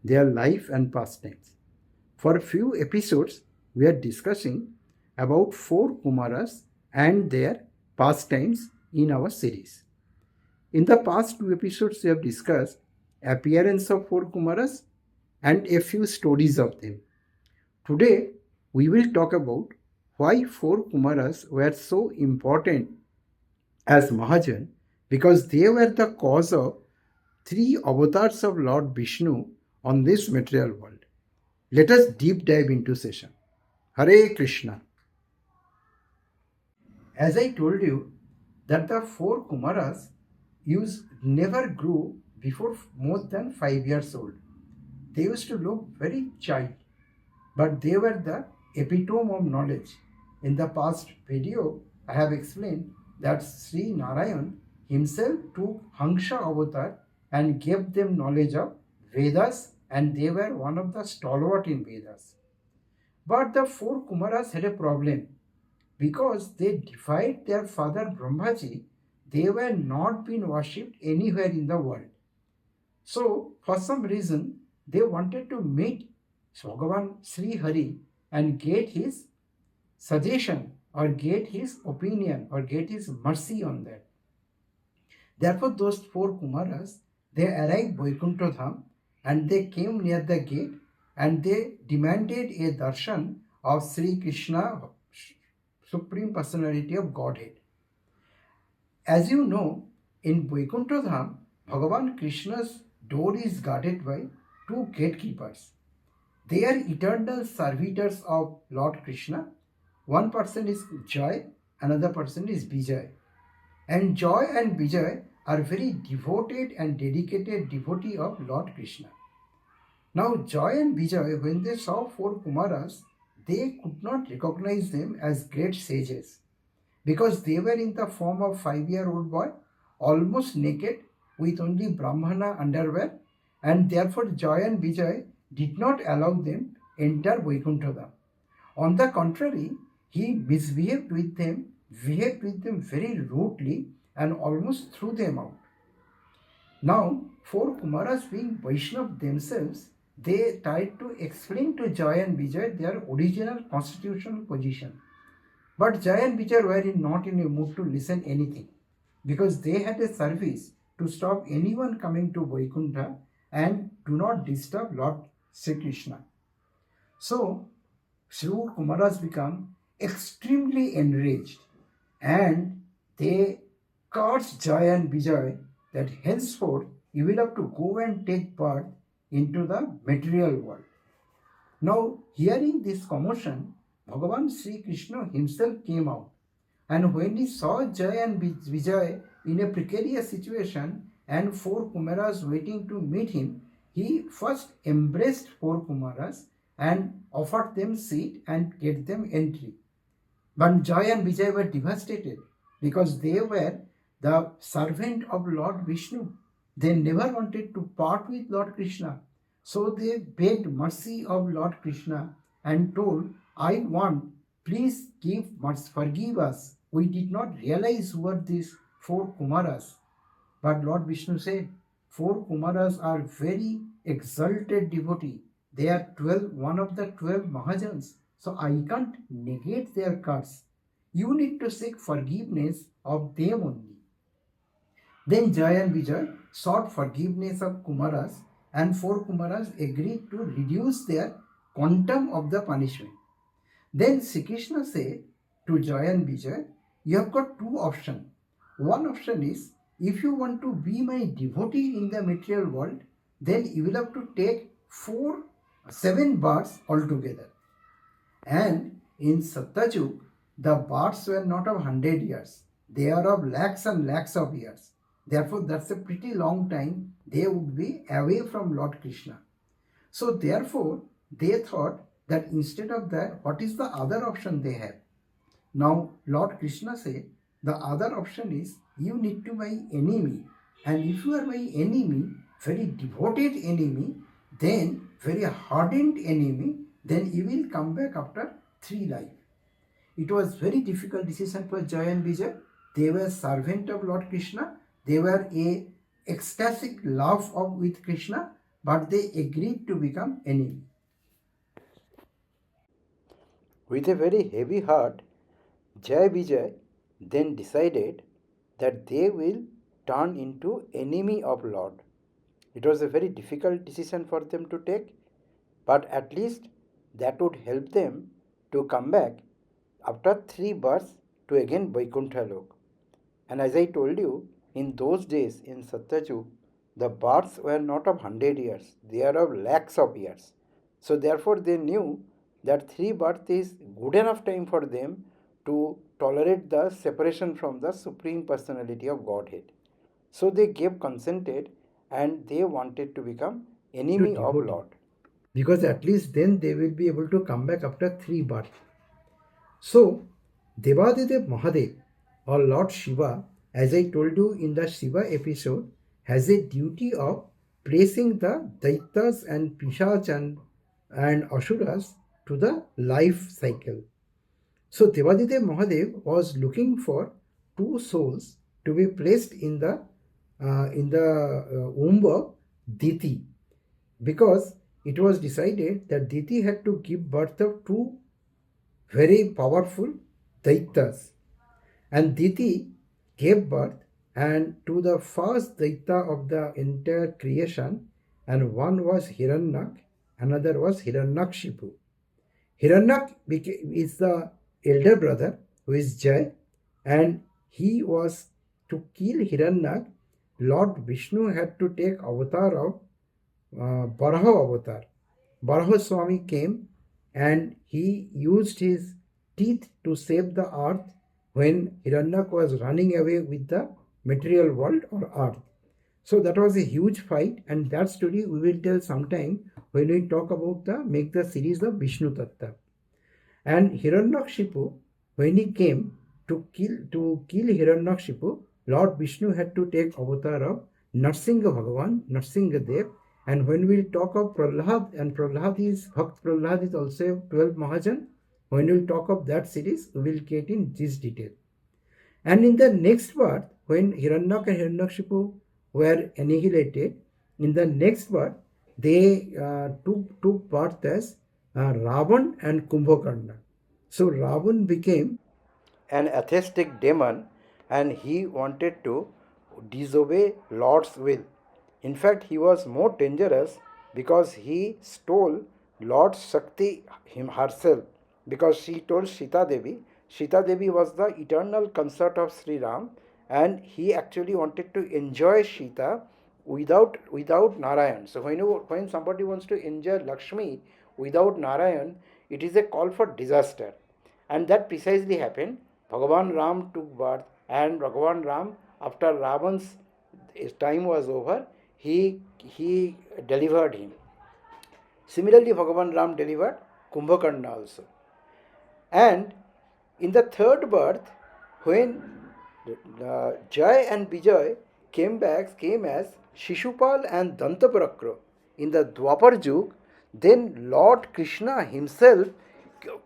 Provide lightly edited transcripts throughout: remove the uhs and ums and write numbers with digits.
their life and pastimes. For a few episodes, we are discussing about four Kumaras and their pastimes in our series. In the past two episodes, we have discussed appearance of four Kumaras and a few stories of them. Today, we will talk about why four Kumaras were so important as Mahajan, because they were the cause of three avatars of Lord Vishnu on this material world. Let us deep dive into session. Hare Krishna. As I told you that the four Kumaras never grew before more than 5 years old. They used to look very child, but they were the epitome of knowledge. In the past video, I have explained that Sri Narayan himself took Hansha avatar and gave them knowledge of Vedas, and they were one of the stalwart in Vedas. But the four Kumaras had a problem. Because they defied their father Brahmaji, they were not being worshipped anywhere in the world. So, for some reason, they wanted to meet Bhagavan Sri Hari and get his suggestion or get his opinion or get his mercy on that. Therefore, those four Kumaras, they arrived Vaikuntha Dham and they came near the gate and they demanded a darshan of Sri Krishna, Supreme Personality of Godhead. As you know, in Vaikuntha Dham, Bhagavan Krishna's door is guarded by two gatekeepers. They are eternal servitors of Lord Krishna. One person is Joy, another person is Vijay. And Joy and Vijay are very devoted and dedicated devotee of Lord Krishna. Now Joy and Vijay, when they saw four Kumaras, they could not recognize them as great sages because they were in the form of 5-year-old boy, almost naked with only Brahmana underwear, and therefore Joy and Vijay did not allow them enter Vaikuntha Dham. On the contrary, he misbehaved with them, behaved with them very rudely and almost threw them out. Now, four Kumaras being Vaishnav themselves, they tried to explain to Joy and Vijay their original constitutional position. But Joy and Vijay were not in a mood to listen anything because they had a service to stop anyone coming to Vaikuntha and do not disturb Lord Sri Krishna. So, Four Kumaras become extremely enraged and they cursed Joy and Vijay that henceforth you will have to go and take birth into the material world. Now, hearing this commotion, Bhagavan Sri Krishna himself came out. And when he saw Jai and Vijay in a precarious situation and four Kumaras waiting to meet him, he first embraced four Kumaras and offered them seat and get them entry. But Jai and Vijay were devastated because they were the servant of Lord Vishnu. They never wanted to part with Lord Krishna. So they begged mercy of Lord Krishna and told, I want, please forgive us. We did not realize who were these four Kumaras. But Lord Vishnu said, four Kumaras are very exalted devotee. They are one of the 12 Mahajans. So I can't negate their curse. You need to seek forgiveness of them only. Then Jai and Vijay sought forgiveness of Kumaras and four Kumaras agreed to reduce their quantum of the punishment. Then Sri Krishna said to Jai and Vijay, you have got two options. One option is, if you want to be my devotee in the material world, then you will have to take 7 births altogether. And in Satyajug, the births were not of 100 years. They are of lakhs and lakhs of years. Therefore, that's a pretty long time they would be away from Lord Krishna. So therefore, they thought that instead of that, what is the other option they have? Now, Lord Krishna said, the other option is, you need to be my enemy. And if you are my enemy, very devoted enemy, then very hardened enemy, then you will come back after 3 lives. It was very difficult decision for Jai and Vijay. They were servant of Lord Krishna. They were a ecstatic love with Krishna, but they agreed to become enemy. With a very heavy heart, Jai Vijay then decided that they will turn into enemy of Lord. It was a very difficult decision for them to take, but at least that would help them to come back after 3 births to again Vaikuntha Lok. And as I told you, in those days in Satyajug, the births were not of 100 years, they are of lakhs of years. So therefore they knew that 3 births is good enough time for them to tolerate the separation from the Supreme Personality of Godhead. So they gave consented and they wanted to become To enemy of devotee. Lord. Because at least then they will be able to come back after 3 births. So, Devadeva Mahadev or Lord Shiva, as I told you in the Shiva episode, has a duty of placing the Daitas and Pishach and Asuras to the life cycle. So Devadeva Mahadev was looking for 2 souls to be placed in the womb of Diti, because it was decided that Diti had to give birth of 2 very powerful Daitas. And Diti gave birth and to the first Daita of the entire creation, and one was Hiranyak, another was Hiranyakshipu. Hiranyak is the elder brother who is Jai, and he was to kill Hiranyak. Lord Vishnu had to take avatar of Baraha avatar. Baraha Swami came and he used his teeth to save the earth when Hiranyak was running away with the material world or earth. So that was a huge fight, and that story we will tell sometime when we talk about make the series of Vishnu Tattva. And Hiranyakshipu, when he came to kill Hiranyakshipu, Lord Vishnu had to take avatar of Narsingha Bhagavan, Narsingha Dev. And when we talk of Prahlad, and Bhakt Prahlad is also 12 Mahajan, when we talk of that series, we will get in this detail. And in the next part, when Hiranyak and Hiranyakshipu were annihilated, in the next part, they took birth as Ravan and Kumbhakarna. So Ravan became an atheistic demon, and he wanted to disobey Lord's will. In fact, he was more dangerous because he stole Lord Shakti herself, because she told Sita Devi. Sita Devi was the eternal consort of Sri Ram, and he actually wanted to enjoy Sita without Narayan. So when somebody wants to enjoy Lakshmi without Narayan, it is a call for disaster. And that precisely happened. Bhagavan Ram took birth, and Bhagavan Ram, after Ravan's time was over, he delivered him. Similarly, Bhagavan Ram delivered Kumbhakarna also. And in the third birth, when Jai and Vijay came as Shishupal and Dantaprakra in the Dwapar Yug, then Lord Krishna himself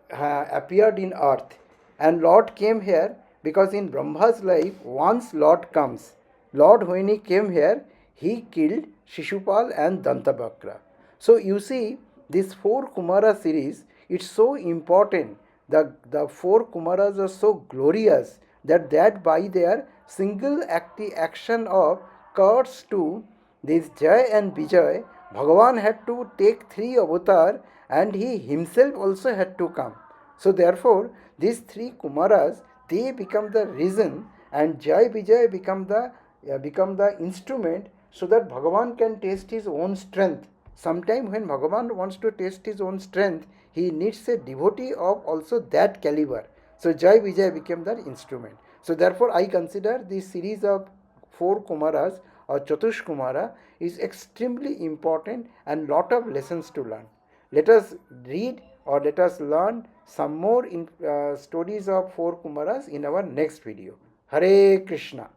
appeared in earth. And Lord came here because in Brahma's life, once Lord comes, Lord, when he came here, he killed Shishupal and Dantaprakra. So you see, this Four Kumara series, it's so important. The Four Kumaras are so glorious that by their single action of curse to this Jai and Vijay, Bhagavan had to take 3 avatar and he himself also had to come. So therefore, these 3 Kumaras, they become the reason, and Jai Vijay become the instrument, so that Bhagavan can taste his own strength. Sometime when Bhagavan wants to taste his own strength, he needs a devotee of also that caliber. So Jai Vijay became that instrument. So therefore I consider this series of 4 Kumaras or Chatushkumara is extremely important and lot of lessons to learn. Let us read or let us learn some more stories of 4 Kumaras in our next video. Hare Krishna.